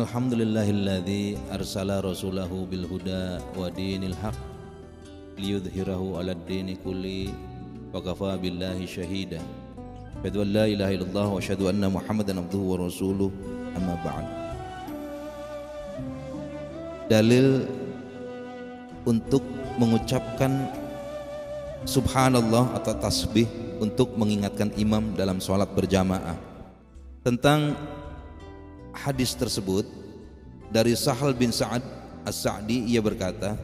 Alhamdulillahilladzi arsala rasulahu bil huda wa dinil haq liyudhhirahu 'alad dini kulli wa kafa billahi syahida. Asyhadu an la ilaha illallah wa asyhadu anna Muhammadan abduhu wa rasuluh, amma ba'd. Dalil untuk mengucapkan subhanallah atau tasbih untuk mengingatkan imam dalam sholat berjamaah. Tentang hadis tersebut dari Sahal bin Sa'ad As-Sa'di, ia berkata,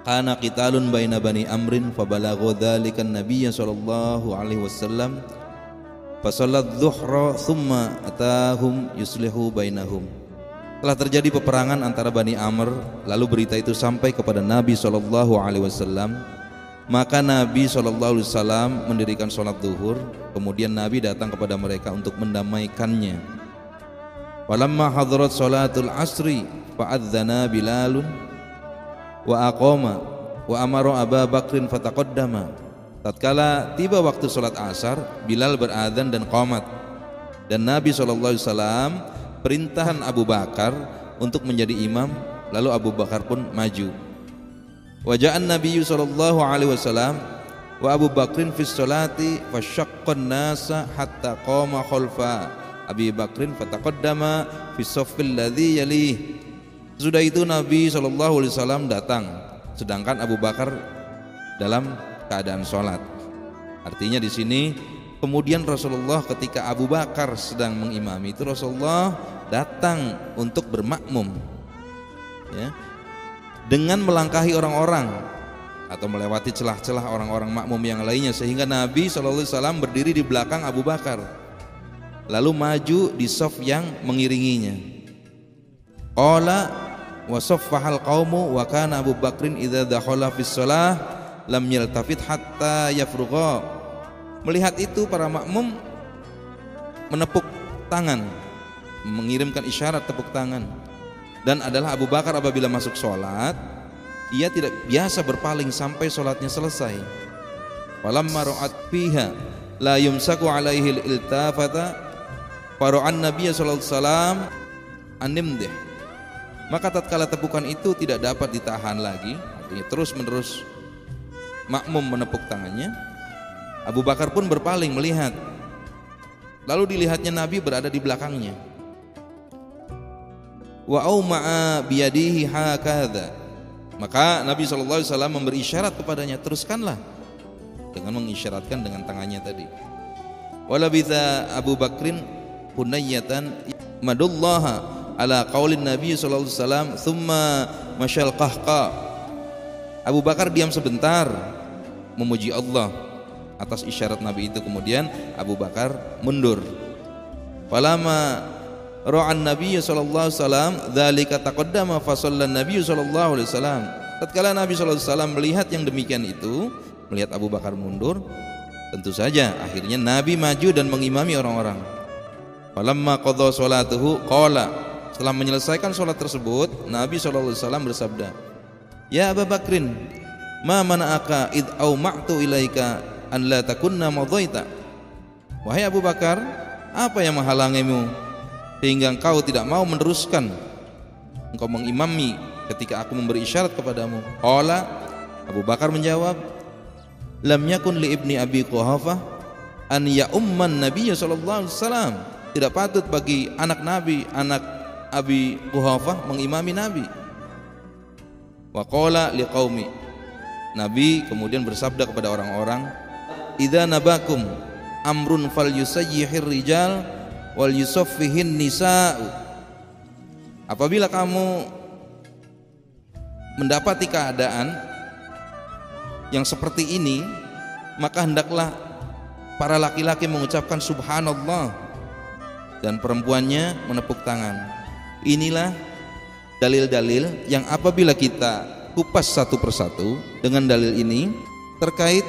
kana qitalun baina bani amrin fabalagha dzalika an-nabiy sallallahu alaihi wasallam fa salat dhuhra thumma atahum yuslihu bainahum. Telah terjadi peperangan antara Bani Amr, lalu berita itu sampai kepada Nabi sallallahu alaihi wasallam. Maka Nabi sallallahu alaihi wasallam mendirikan salat zuhur, kemudian Nabi datang kepada mereka untuk mendamaikannya. Walamma hadarat salatul asri fa'adzana Bilalun wa aqama wa amara Abu Bakrin fataqaddama. Tatkala tiba waktu salat asar, Bilal beradzan dan qamat, dan Nabi SAW perintahkan Abu Bakar untuk menjadi imam, lalu Abu Bakar pun maju. Waja'an Nabi sallallahu alaihi wasallam wa Abu Bakrin fi sholati fasyaqqan nasa hatta qama khalfa Abi Bakrin fataqaddama fi saffil ladzi yalih. Sudah itu Nabi sallallahu alaihi wasallam datang, sedangkan Abu Bakar dalam keadaan sholat. Artinya di sini kemudian Rasulullah ketika Abu Bakar sedang mengimami itu, Rasulullah datang untuk bermakmum, ya, dengan melangkahi orang-orang atau melewati celah-celah orang-orang makmum yang lainnya, sehingga Nabi SAW berdiri di belakang Abu Bakar lalu maju di shaf yang mengiringinya. Qala wa saffahal qaumu wa kana Abu Bakrin idza dakhala fis shalah lam yaltafit hatta yafrugha. Melihat itu para makmum menepuk tangan, mengirimkan isyarat tepuk tangan. Dan adalah Abu Bakar apabila masuk sholat, ia tidak biasa berpaling sampai sholatnya selesai. Falamma ra'at fiha la yumsaku alaihi al-iltafata fara'an Nabiy sallallahu alaihi wasallam animdih. Maka tatkala tepukan itu tidak dapat ditahan lagi, artinya terus menerus makmum menepuk tangannya, Abu Bakar pun berpaling melihat. Lalu dilihatnya Nabi berada di belakangnya. Wa auma'a biyadihi hakadha. Maka Nabi sallallahu alaihi wasallam memberi isyarat kepadanya, teruskanlah, dengan mengisyaratkan dengan tangannya tadi. Wala bitha Abu Bakrin hunayyatan madullaha ala qaulin Nabi sallallahu alaihi wasallam thumma masyal qahqa. Abu Bakar diam sebentar memuji Allah atas isyarat Nabi itu, kemudian Abu Bakar mundur. Falama ra'an Nabi sallallahu alaihi wasallam dzalika taqaddama fa shallan Nabi sallallahu alaihi wasallam. Tatkala Nabi sallallahu alaihi wasallam melihat yang demikian itu, melihat Abu Bakar mundur, tentu saja akhirnya Nabi maju dan mengimami orang-orang. Falamma qadha sholatuhu qala, setelah menyelesaikan salat tersebut, Nabi sallallahu alaihi wasallam bersabda, ya Abu Bakrin, ma mana'aka id auma'tu ilaika an la takunna madhaita. Wahai Abu Bakar, apa yang menghalangimu sehingga engkau tidak mau meneruskan, engkau mengimami ketika aku memberi isyarat kepadamu? Qala, Abu Bakar menjawab, lam yakun li ibni Abi Quhafah an ya'umman Nabiy sallallahu alaihi wasallam. Tidak patut bagi anak Nabi, anak Abi Quhafah mengimami Nabi. Wa qala liqaumi, Nabi kemudian bersabda kepada orang-orang, idza nabakum amrun falyusayyihir rijal wal yusaffihin nisa'u. Apabila kamu mendapati keadaan yang seperti ini, maka hendaklah para laki-laki mengucapkan subhanallah dan perempuannya menepuk tangan. Inilah dalil-dalil yang apabila kita kupas satu persatu dengan dalil ini terkait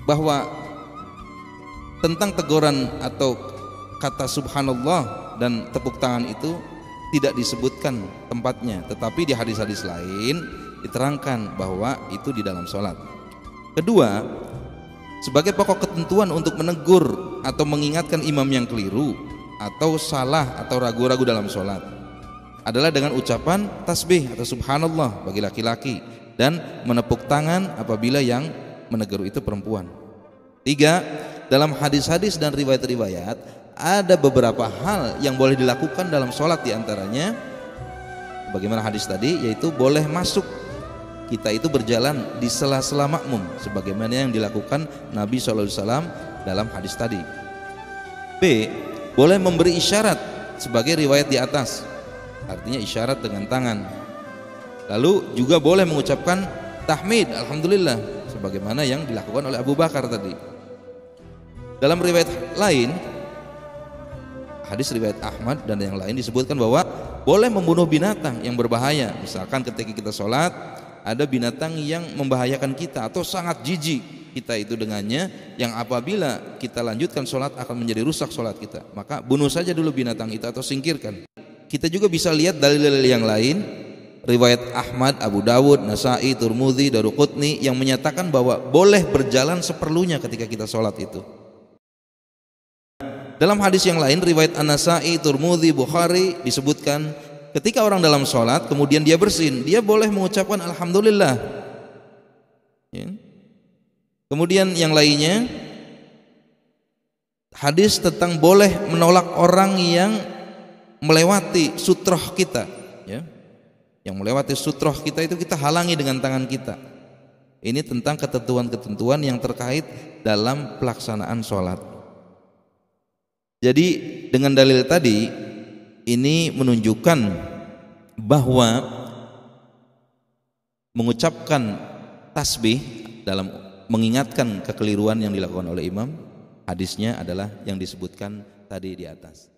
bahwa tentang teguran atau kata subhanallah dan tepuk tangan itu tidak disebutkan tempatnya, tetapi di hadis-hadis lain diterangkan bahwa itu di dalam sholat. Kedua, sebagai pokok ketentuan untuk menegur atau mengingatkan imam yang keliru, atau salah atau ragu-ragu dalam sholat adalah dengan ucapan tasbih atau subhanallah bagi laki-laki dan menepuk tangan apabila yang menegur itu perempuan. 3, dalam hadis-hadis dan riwayat-riwayat ada beberapa hal yang boleh dilakukan dalam sholat, diantaranya bagaimana hadis tadi, yaitu boleh masuk kita itu berjalan di sela-sela makmum sebagaimana yang dilakukan Nabi SAW dalam hadis tadi. B, boleh memberi isyarat sebagai riwayat di atas, artinya isyarat dengan tangan. Lalu juga boleh mengucapkan tahmid alhamdulillah sebagaimana yang dilakukan oleh Abu Bakar tadi. Dalam riwayat lain, hadis riwayat Ahmad dan yang lain, disebutkan bahwa boleh membunuh binatang yang berbahaya. Misalkan ketika kita sholat ada binatang yang membahayakan kita atau sangat jijik kita itu dengannya, yang apabila kita lanjutkan sholat akan menjadi rusak sholat kita, maka bunuh saja dulu binatang itu atau singkirkan. Kita juga bisa lihat dalil-dalil yang lain, riwayat Ahmad, Abu Dawud, Nasai, Tirmidzi, Daruqutni yang menyatakan bahwa boleh berjalan seperlunya ketika kita sholat itu. Dalam hadis yang lain riwayat An-Nasai, Tirmidzi, Bukhari disebutkan ketika orang dalam sholat kemudian dia bersin, dia boleh mengucapkan alhamdulillah ya. Kemudian yang lainnya hadis tentang boleh menolak orang yang melewati sutroh kita ya. Yang melewati sutroh kita itu kita halangi dengan tangan kita. Ini tentang ketentuan-ketentuan yang terkait dalam pelaksanaan sholat. Jadi dengan dalil tadi ini menunjukkan bahwa mengucapkan tasbih dalam mengingatkan kekeliruan yang dilakukan oleh imam, hadisnya adalah yang disebutkan tadi di atas.